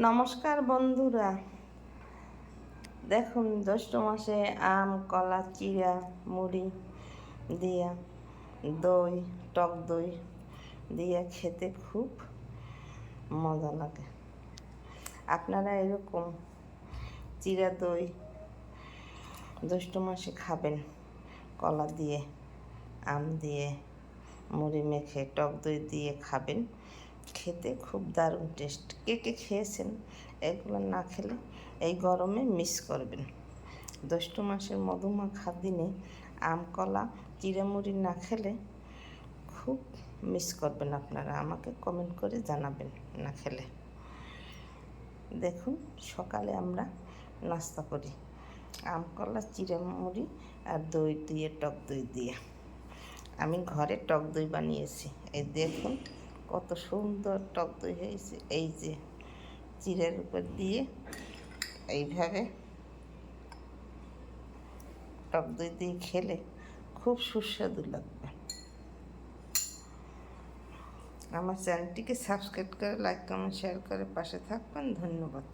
নমস্কার বন্ধুরা, দেখুন জ্যৈষ্ঠ মাসে আম, কলা, চিড়া, মুড়ি দিয়া দই, টক দই দিয়ে খেতে খুব মজা লাগে। আপনারা এরকম চিড়া দই জ্যৈষ্ঠ মাসে খাবেন, কলা দিয়ে, আম দিয়ে, মুড়ি মেখে টক দই দিয়ে খাবেন। খেতে খুব দারুণ টেস্ট। কে কে খেয়েছেন? এগুলো না খেলে এই গরমে মিস করবেন। জ্যৈষ্ঠ মাসের মধুমাখা দিনে আম, কলা, চিড়ামুড়ি না খেলে খুব মিস করবেন আপনারা। আমাকে কমেন্ট করে জানাবেন না খেলে। দেখুন, সকালে আমরা নাস্তা করি আম, কলা, চিড়ামুড়ি আর দই দিয়ে, টক দই দিয়ে। আমি ঘরে টক দই বানিয়েছি। এই দেখুন কত সুন্দর টক দই হয়েছে। এই যে চিড়ের উপর দিয়ে এইভাবে টক দই দিয়ে খেলে খুব সুস্বাদু লাগবে। আমার চ্যানেলটিকে সাবস্ক্রাইব করে, লাইক, কমেন্ট, শেয়ার করে পাশে থাকবেন। ধন্যবাদ।